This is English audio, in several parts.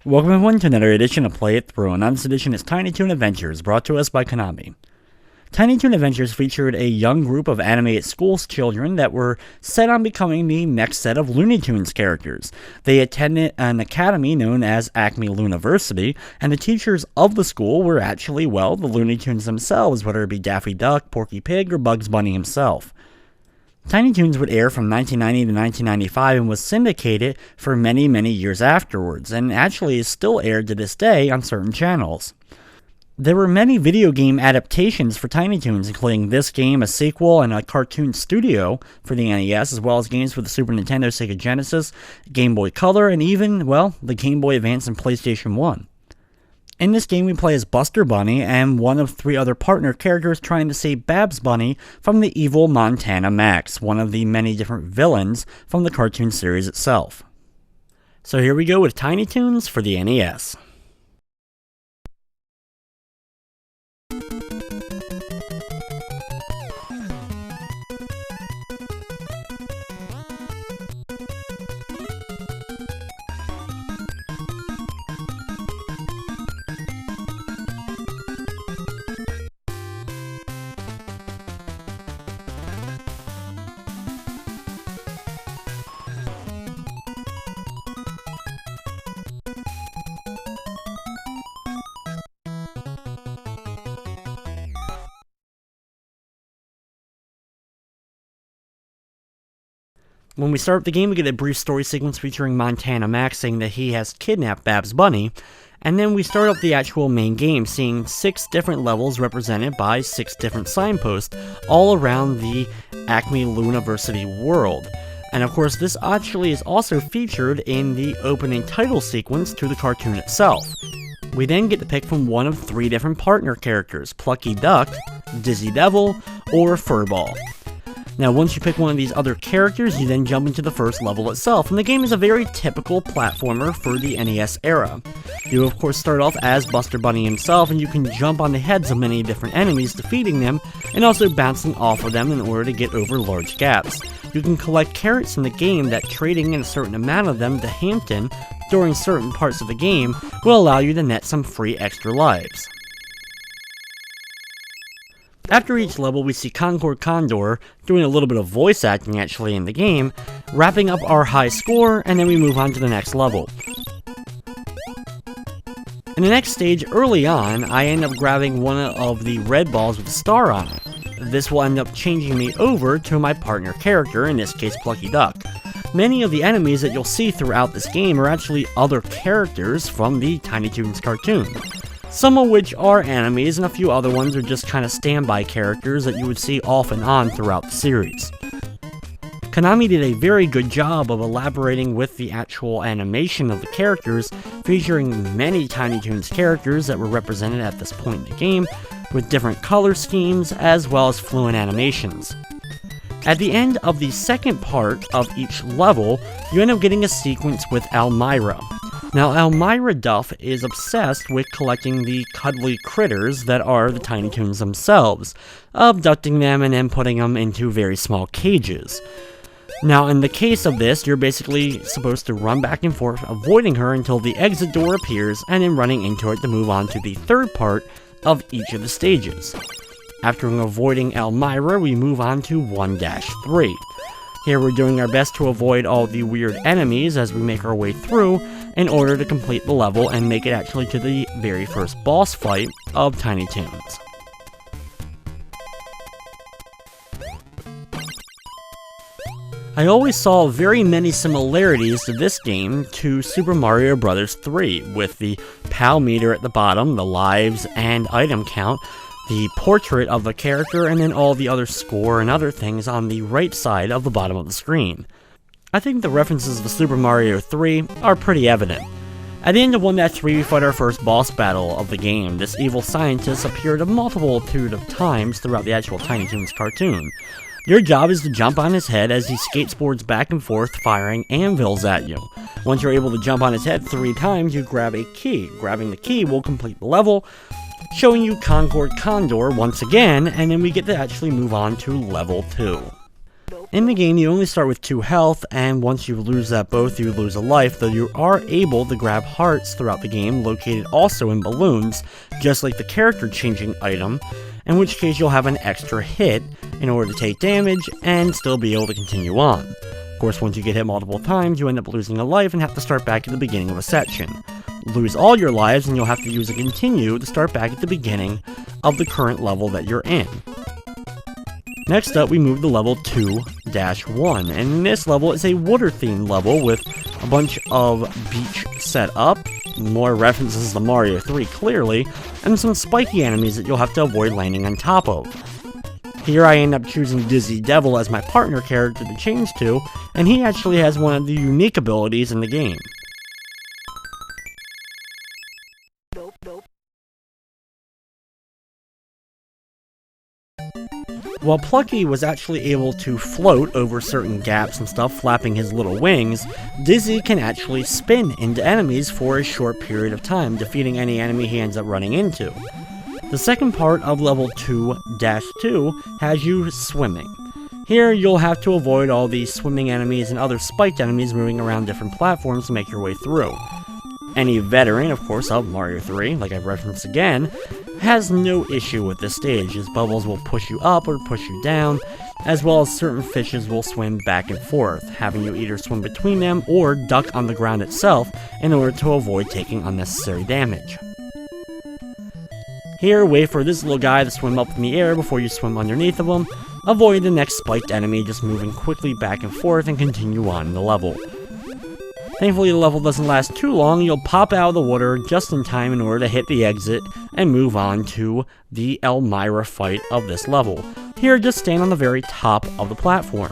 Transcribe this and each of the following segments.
Welcome everyone to another edition of Play It Through, and on this edition is Tiny Toon Adventures, brought to us by Konami. Tiny Toon Adventures featured a young group of animated school children that were set on becoming the next set of Looney Tunes characters. They attended an academy known as Acme University, and the teachers of the school were actually, well, the Looney Tunes themselves, whether it be Daffy Duck, Porky Pig, or Bugs Bunny himself. Tiny Toons would air from 1990 to 1995 and was syndicated for many years afterwards, and actually is still aired to this day on certain channels. There were many video game adaptations for Tiny Toons, including this game, a sequel, and a cartoon studio for the NES, as well as games for the Super Nintendo, Sega Genesis, Game Boy Color, and even, well, the Game Boy Advance and PlayStation 1. In this game, we play as Buster Bunny and one of three other partner characters trying to save Babs Bunny from the evil Montana Max, one of the many different villains from the cartoon series itself. So here we go with Tiny Toons for the NES. When we start the game, we get a brief story sequence featuring Montana Max saying that he has kidnapped Babs Bunny, and then we start up the actual main game, seeing 6 different levels represented by 6 different signposts all around the Acme University world. And of course, this actually is also featured in the opening title sequence to the cartoon itself. We then get to pick from one of 3 different partner characters, Plucky Duck, Dizzy Devil, or Furball. Now, once you pick one of these other characters, you then jump into the first level itself, and the game is a very typical platformer for the NES era. You, of course, start off as Buster Bunny himself, and you can jump on the heads of many different enemies, defeating them, and also bouncing off of them in order to get over large gaps. You can collect carrots in the game that trading in a certain amount of them to Hampton during certain parts of the game will allow you to net some free extra lives. After each level, we see Concord Condor doing a little bit of voice acting actually in the game, wrapping up our high score, and then we move on to the next level. In the next stage, early on, I end up grabbing one of the red balls with a star on it. This will end up changing me over to my partner character, in this case Plucky Duck. Many of the enemies that you'll see throughout this game are actually other characters from the Tiny Toons cartoon. Some of which are enemies, and a few other ones are just kind of standby characters that you would see off and on throughout the series. Konami did a very good job of elaborating with the actual animation of the characters, featuring many Tiny Toons characters that were represented at this point in the game, with different color schemes as well as fluent animations. At the end of the second part of each level, you end up getting a sequence with Elmira. Now, Elmira Duff is obsessed with collecting the cuddly critters that are the Tiny Toons themselves, abducting them and then putting them into very small cages. Now, in the case of this, you're basically supposed to run back and forth, avoiding her until the exit door appears, and then running into it to move on to the third part of each of the stages. After avoiding Elmira, we move on to 1-3. Here we're doing our best to avoid all the weird enemies as we make our way through in order to complete the level and make it actually to the very first boss fight of Tiny Toons. I always saw very many similarities to this game to Super Mario Bros. 3, with the PAL meter at the bottom, the lives and item count, the portrait of the character, and then all the other score and other things on the right side of the bottom of the screen. I think the references to Super Mario 3 are pretty evident. At the end of 1-3, we fight our first boss battle of the game. This evil scientist appeared a multitude of times throughout the actual Tiny Toons cartoon. Your job is to jump on his head as he skateboards back and forth, firing anvils at you. Once you're able to jump on his head 3 times, you grab a key. Grabbing the key will complete the level, showing you Concord Condor once again, and then we get to actually move on to level 2. In the game, you only start with 2 health, and once you lose that both, you lose a life, though you are able to grab hearts throughout the game, located also in balloons, just like the character changing item, in which case you'll have an extra hit in order to take damage and still be able to continue on. Of course, once you get hit multiple times, you end up losing a life and have to start back at the beginning of a section. Lose all your lives and you'll have to use a continue to start back at the beginning of the current level that you're in. Next up, we move to level 2-1, and in this level, it's a water-themed level with a bunch of beach set up, more references to Mario 3 clearly, and some spiky enemies that you'll have to avoid landing on top of. Here I end up choosing Dizzy Devil as my partner character to change to, and he actually has one of the unique abilities in the game. While Plucky was actually able to float over certain gaps and stuff, flapping his little wings, Dizzy can actually spin into enemies for a short period of time, defeating any enemy he ends up running into. The second part of level 2-2 has you swimming. Here you'll have to avoid all these swimming enemies and other spiked enemies moving around different platforms to make your way through. Any veteran, of course, of Mario 3, like I've referenced again, has no issue with this stage, as bubbles will push you up or push you down, as well as certain fishes will swim back and forth, having you either swim between them or duck on the ground itself in order to avoid taking unnecessary damage. Here, wait for this little guy to swim up in the air before you swim underneath of him, avoid the next spiked enemy just moving quickly back and forth and continue on in the level. Thankfully, the level doesn't last too long. You'll pop out of the water just in time in order to hit the exit and move on to the Elmira fight of this level. Here, just stand on the very top of the platform.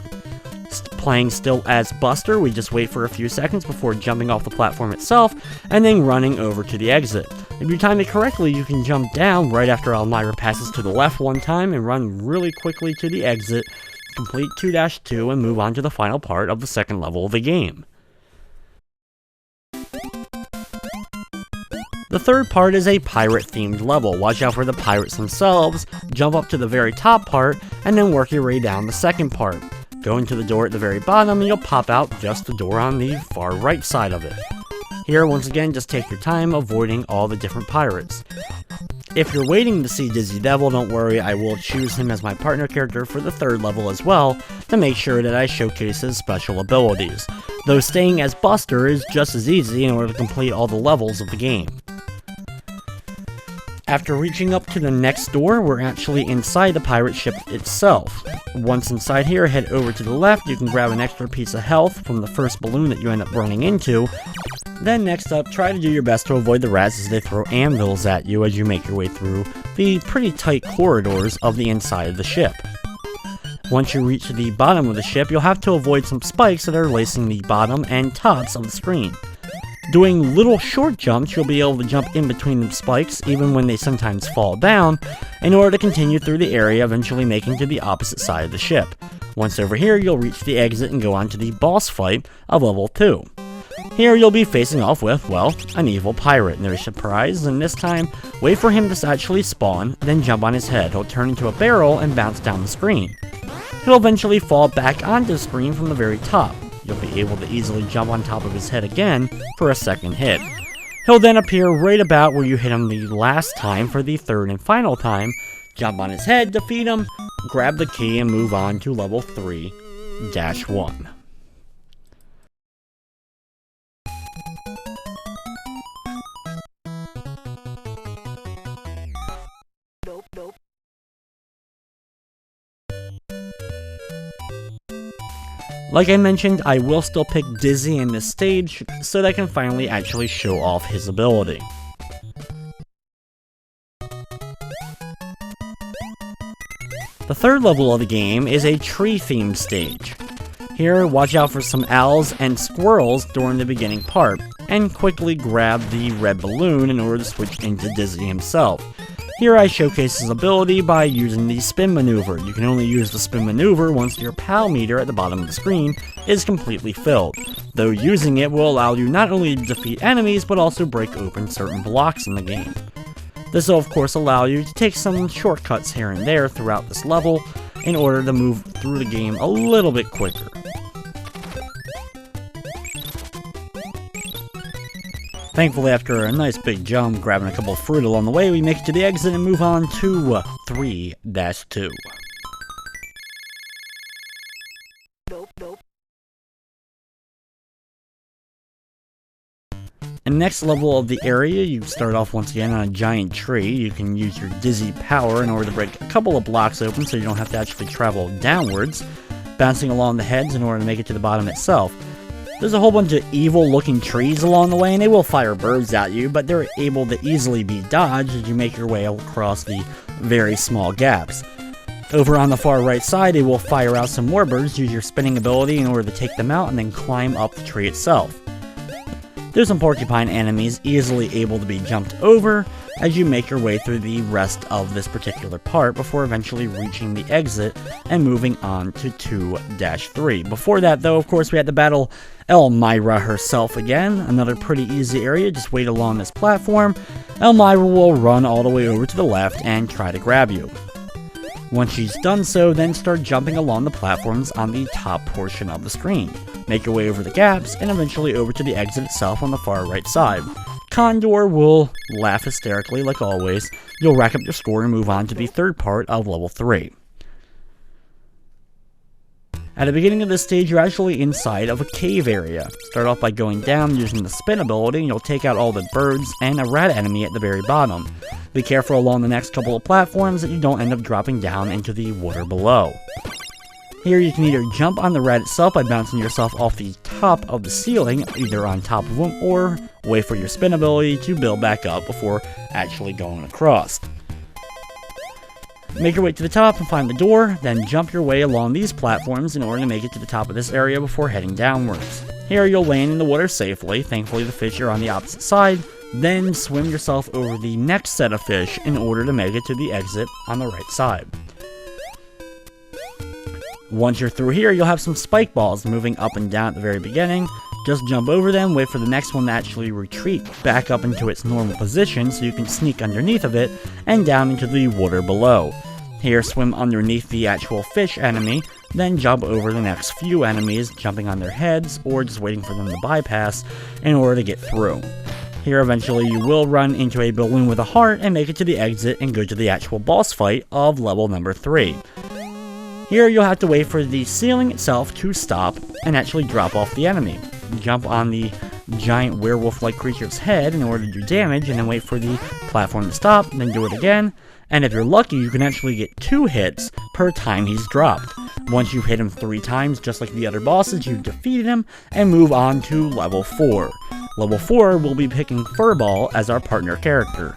Playing still as Buster, we just wait for a few seconds before jumping off the platform itself and then running over to the exit. If you time it correctly, you can jump down right after Elmira passes to the left one time and run really quickly to the exit, complete 2-2, and move on to the final part of the second level of the game. The third part is a pirate-themed level. Watch out for the pirates themselves, jump up to the very top part, and then work your way down the second part. Go into the door at the very bottom and you'll pop out just the door on the far right side of it. Here, once again, just take your time avoiding all the different pirates. If you're waiting to see Dizzy Devil, don't worry, I will choose him as my partner character for the third level as well, to make sure that I showcase his special abilities, though staying as Buster is just as easy in order to complete all the levels of the game. After reaching up to the next door, we're actually inside the pirate ship itself. Once inside here, head over to the left, you can grab an extra piece of health from the first balloon that you end up running into. Then next up, try to do your best to avoid the rats as they throw anvils at you as you make your way through the pretty tight corridors of the inside of the ship. Once you reach the bottom of the ship, you'll have to avoid some spikes that are lacing the bottom and tops of the screen. Doing little short jumps, you'll be able to jump in between the spikes, even when they sometimes fall down, in order to continue through the area, eventually making to the opposite side of the ship. Once over here, you'll reach the exit and go on to the boss fight of level 2. Here, you'll be facing off with, well, an evil pirate. No surprise, and this time, wait for him to actually spawn, then jump on his head. He'll turn into a barrel and bounce down the screen. He'll eventually fall back onto the screen from the very top. You'll be able to easily jump on top of his head again for a second hit. He'll then appear right about where you hit him the last time for the third and final time, jump on his head, defeat him, grab the key, and move on to level 3-1. Like I mentioned, I will still pick Dizzy in this stage, so that I can finally actually show off his ability. The third level of the game is a tree-themed stage. Here, watch out for some owls and squirrels during the beginning part, and quickly grab the red balloon in order to switch into Dizzy himself. Here I showcase his ability by using the spin maneuver. You can only use the spin maneuver once your PAL meter at the bottom of the screen is completely filled, though using it will allow you not only to defeat enemies, but also break open certain blocks in the game. This will of course allow you to take some shortcuts here and there throughout this level, in order to move through the game a little bit quicker. Thankfully, after a nice big jump, grabbing a couple of fruit along the way, we make it to the exit and move on to 3-2. In the next level of the area, you start off once again on a giant tree. You can use your dizzy power in order to break a couple of blocks open so you don't have to actually travel downwards, bouncing along the heads in order to make it to the bottom itself. There's a whole bunch of evil-looking trees along the way, and they will fire birds at you, but they're able to easily be dodged as you make your way across the very small gaps. Over on the far right side, they will fire out some more birds. Use your spinning ability in order to take them out, and then climb up the tree itself. There's some porcupine enemies easily able to be jumped over as you make your way through the rest of this particular part before eventually reaching the exit and moving on to 2-3. Before that though, of course, we had to battle Elmira herself again. Another pretty easy area, just wait along this platform. Elmira will run all the way over to the left and try to grab you. Once she's done so, then start jumping along the platforms on the top portion of the screen. Make your way over the gaps, and eventually over to the exit itself on the far right side. Condor will laugh hysterically like always. You'll rack up your score and move on to the third part of level 3. At the beginning of this stage, you're actually inside of a cave area. Start off by going down using the spin ability, and you'll take out all the birds and a rat enemy at the very bottom. Be careful along the next couple of platforms that you don't end up dropping down into the water below. Here you can either jump on the rat itself by bouncing yourself off the top of the ceiling, either on top of them, or wait for your spin ability to build back up before actually going across. Make your way to the top and find the door, then jump your way along these platforms in order to make it to the top of this area before heading downwards. Here you'll land in the water safely. Thankfully the fish are on the opposite side. Then swim yourself over the next set of fish in order to make it to the exit on the right side. Once you're through here, you'll have some spike balls moving up and down at the very beginning. Just jump over them, wait for the next one to actually retreat back up into its normal position so you can sneak underneath of it and down into the water below. Here, swim underneath the actual fish enemy, then jump over the next few enemies, jumping on their heads or just waiting for them to bypass in order to get through. Here, eventually, you will run into a balloon with a heart and make it to the exit and go to the actual boss fight of level number 3. Here, you'll have to wait for the ceiling itself to stop and actually drop off the enemy. Jump on the giant werewolf-like creature's head in order to do damage, and then wait for the platform to stop, then do it again. And if you're lucky, you can actually get 2 hits per time he's dropped. Once you hit him 3 times, just like the other bosses, you defeated him and move on to level 4. Level 4, we'll be picking Furball as our partner character.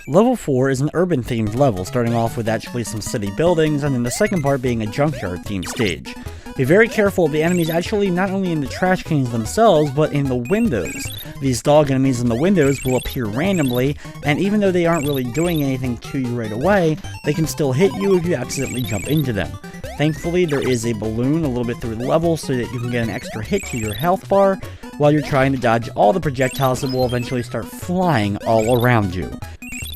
Level 4 is an urban-themed level, starting off with actually some city buildings, and then the second part being a junkyard-themed stage. Be very careful of the enemies actually not only in the trash cans themselves, but in the windows. These dog enemies in the windows will appear randomly, and even though they aren't really doing anything to you right away, they can still hit you if you accidentally jump into them. Thankfully, there is a balloon a little bit through the level so that you can get an extra hit to your health bar, while you're trying to dodge all the projectiles that will eventually start flying all around you.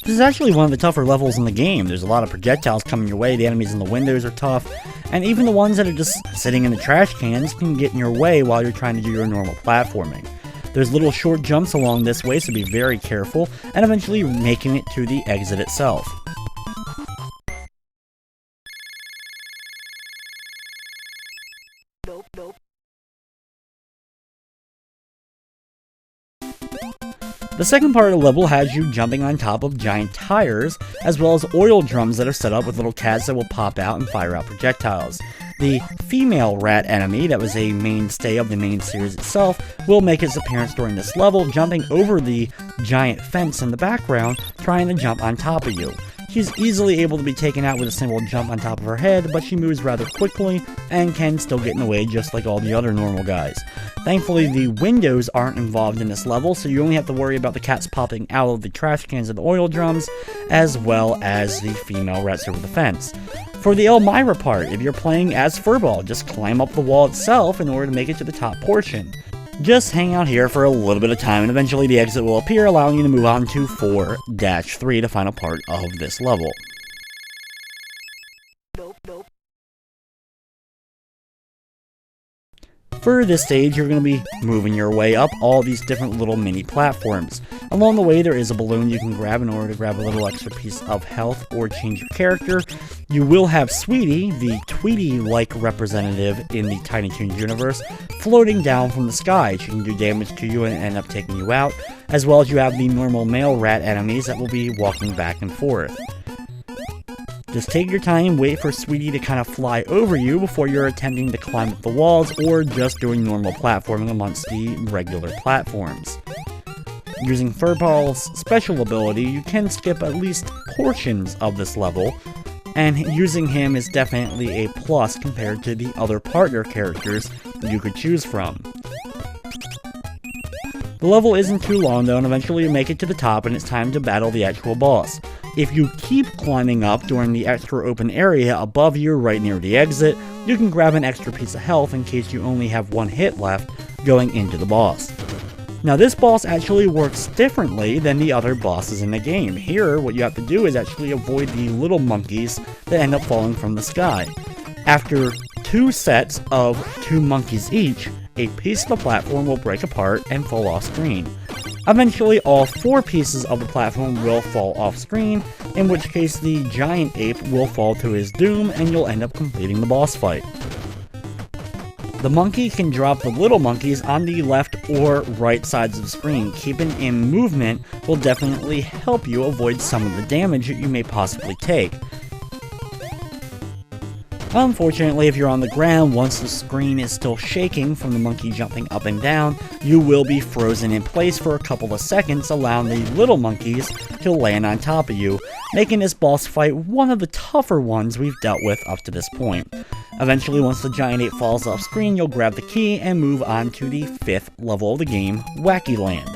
This is actually one of the tougher levels in the game. There's a lot of projectiles coming your way, the enemies in the windows are tough, and even the ones that are just sitting in the trash cans can get in your way while you're trying to do your normal platforming. There's little short jumps along this way, so be very careful, and eventually making it to the exit itself. The second part of the level has you jumping on top of giant tires, as well as oil drums that are set up with little cats that will pop out and fire out projectiles. The female rat enemy, that was a mainstay of the main series itself, will make its appearance during this level, jumping over the giant fence in the background, trying to jump on top of you. She's easily able to be taken out with a single jump on top of her head, but she moves rather quickly and can still get in the way just like all the other normal guys. Thankfully, the windows aren't involved in this level, so you only have to worry about the cats popping out of the trash cans and the oil drums, as well as the female rats over the fence. For the Elmira part, if you're playing as Furball, just climb up the wall itself in order to make it to the top portion. Just hang out here for a little bit of time and eventually the exit will appear, allowing you to move on to 4-3, the final part of this level. For this stage, you're going to be moving your way up all these different little mini platforms. Along the way, there is a balloon you can grab in order to grab a little extra piece of health or change your character. You will have Sweetie, the Tweety-like representative in the Tiny Toons universe, floating down from the sky. She can do damage to you and end up taking you out, as well as you have the normal male rat enemies that will be walking back and forth. Just take your time, wait for Sweetie to kind of fly over you before you're attempting to climb up the walls or just doing normal platforming amongst the regular platforms. Using Furball's special ability, you can skip at least portions of this level, and using him is definitely a plus compared to the other partner characters you could choose from. The level isn't too long though, and eventually you make it to the top and it's time to battle the actual boss. If you keep climbing up during the extra open area above you right near the exit, you can grab an extra piece of health in case you only have one hit left going into the boss. Now this boss actually works differently than the other bosses in the game. Here, what you have to do is actually avoid the little monkeys that end up falling from the sky. After 2 sets of 2 monkeys each, a piece of the platform will break apart and fall off screen. Eventually, all 4 pieces of the platform will fall off screen, in which case the giant ape will fall to his doom and you'll end up completing the boss fight. The monkey can drop the little monkeys on the left or right sides of the screen. Keeping in movement will definitely help you avoid some of the damage that you may possibly take. Unfortunately, if you're on the ground, once the screen is still shaking from the monkey jumping up and down, you will be frozen in place for a couple of seconds, allowing the little monkeys to land on top of you, making this boss fight one of the tougher ones we've dealt with up to this point. Eventually, once the giant ape falls off screen, you'll grab the key and move on to the 5th level of the game, Wacky Land.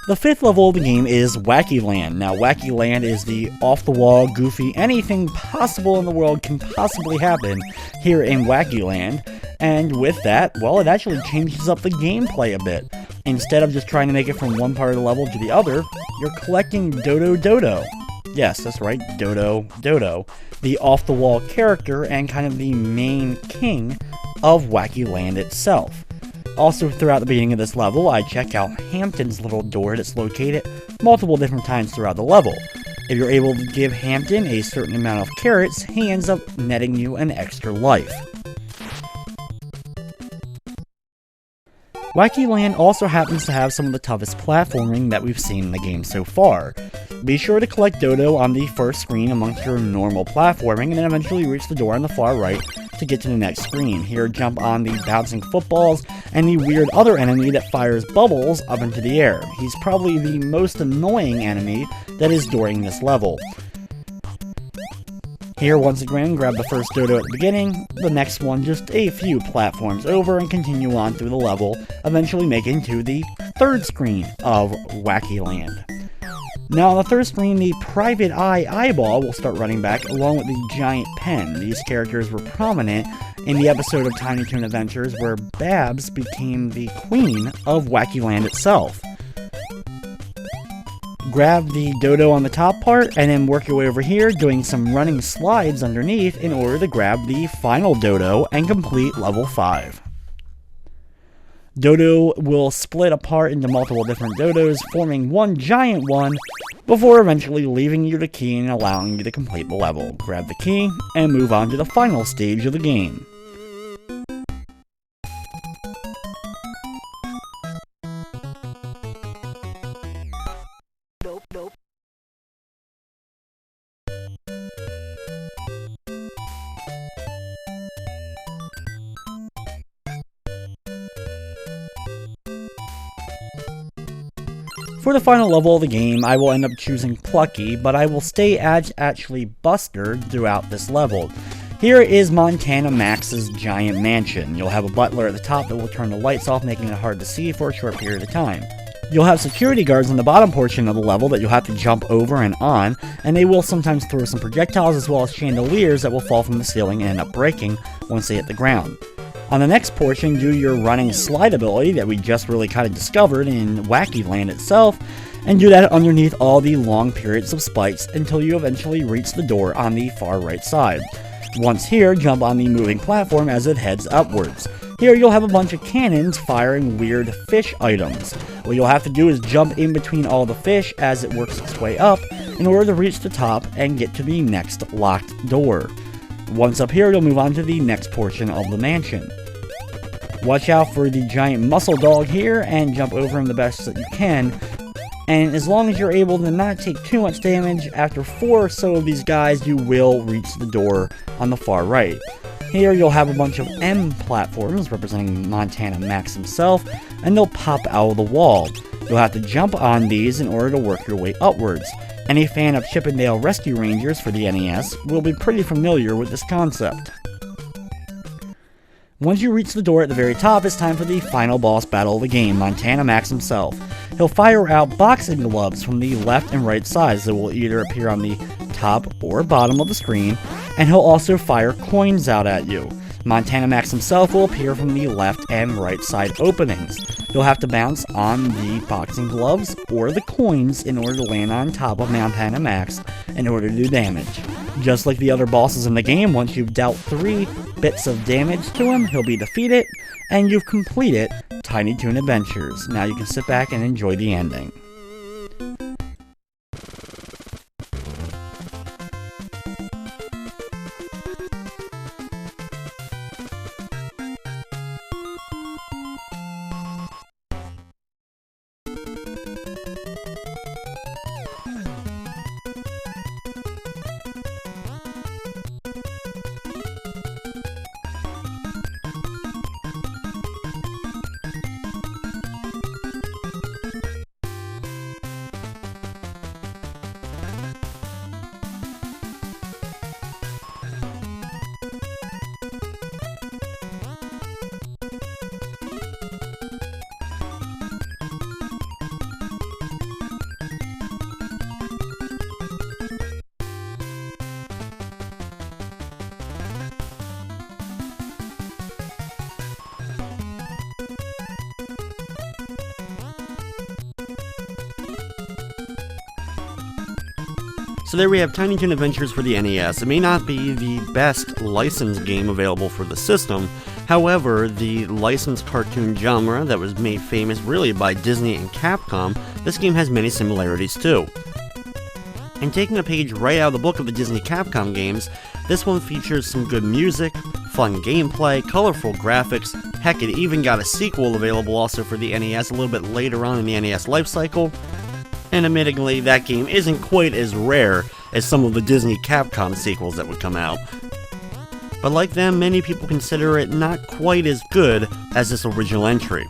The 5th level of the game is Wacky Land. Now, Wacky Land is the off-the-wall, goofy, anything possible in the world can possibly happen here in Wacky Land. And with that, well, it actually changes up the gameplay a bit. Instead of just trying to make it from one part of the level to the other, you're collecting Dodo Dodo. Yes, that's right, Dodo Dodo, the off-the-wall character and kind of the main king of Wacky Land itself. Also, throughout the beginning of this level, I check out Hampton's little door that's located multiple different times throughout the level. If you're able to give Hampton a certain amount of carrots, he ends up netting you an extra life. Wacky Land also happens to have some of the toughest platforming that we've seen in the game so far. Be sure to collect Dodo on the first screen amongst your normal platforming, and then eventually reach the door on the far right to get to the next screen. Here, jump on the bouncing footballs and the weird other enemy that fires bubbles up into the air. He's probably the most annoying enemy that is during this level. Here, once again, grab the first Dodo at the beginning, the next one just a few platforms over, and continue on through the level, eventually making to the 3rd screen of Wacky Land. Now, on the 3rd screen, the Private Eye Eyeball will start running back along with the Giant Pen. These characters were prominent in the episode of Tiny Toon Adventures where Babs became the queen of Wacky Land itself. Grab the Dodo on the top part, and then work your way over here, doing some running slides underneath in order to grab the final Dodo and complete level 5. Dodo will split apart into multiple different Dodos, forming one giant one, before eventually leaving you the key and allowing you to complete the level. Grab the key, and move on to the final stage of the game. For the final level of the game, I will end up choosing Plucky, but I will stay as actually Buster throughout this level. Here is Montana Max's giant mansion. You'll have a butler at the top that will turn the lights off, making it hard to see for a short period of time. You'll have security guards in the bottom portion of the level that you'll have to jump over and on, and they will sometimes throw some projectiles as well as chandeliers that will fall from the ceiling and end up breaking once they hit the ground. On the next portion, do your running slide ability that we just really kind of discovered in Wacky Land itself, and do that underneath all the long periods of spikes until you eventually reach the door on the far right side. Once here, jump on the moving platform as it heads upwards. Here you'll have a bunch of cannons firing weird fish items. What you'll have to do is jump in between all the fish as it works its way up in order to reach the top and get to the next locked door. Once up here, you'll move on to the next portion of the mansion. Watch out for the giant muscle dog here and jump over him the best that you can. And as long as you're able to not take too much damage, after 4 or so of these guys, you will reach the door on the far right. Here you'll have a bunch of M platforms representing Montana Max himself, and they'll pop out of the wall. You'll have to jump on these in order to work your way upwards. Any fan of Chip 'n Dale Rescue Rangers for the NES will be pretty familiar with this concept. Once you reach the door at the very top, it's time for the final boss battle of the game, Montana Max himself. He'll fire out boxing gloves from the left and right sides that will either appear on the top or bottom of the screen, and he'll also fire coins out at you. Montana Max himself will appear from the left and right side openings. You'll have to bounce on the boxing gloves or the coins in order to land on top of Montana Max in order to do damage. Just like the other bosses in the game, once you've dealt 3 bits of damage to him, he'll be defeated, and you've completed Tiny Toon Adventures. Now you can sit back and enjoy the ending. So there we have Tiny Toon Adventures for the NES. It may not be the best licensed game available for the system, however, the licensed cartoon genre that was made famous really by Disney and Capcom, this game has many similarities too. And taking a page right out of the book of the Disney Capcom games, this one features some good music, fun gameplay, colorful graphics, heck, it even got a sequel available also for the NES a little bit later on in the NES lifecycle. And admittedly, that game isn't quite as rare as some of the Disney Capcom sequels that would come out. But like them, many people consider it not quite as good as this original entry.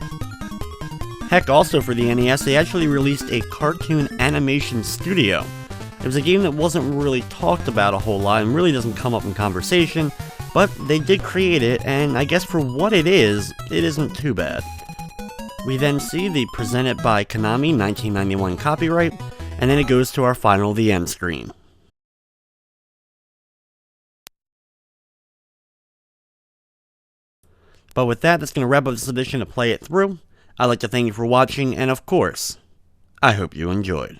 Heck, also for the NES, they actually released a cartoon animation studio. It was a game that wasn't really talked about a whole lot and really doesn't come up in conversation, but they did create it, and I guess for what it isn't too bad. We then see the Presented by Konami 1991 copyright, and then it goes to our final The End screen. But with that, that's going to wrap up this edition of Play It Through. I'd like to thank you for watching, and of course, I hope you enjoyed.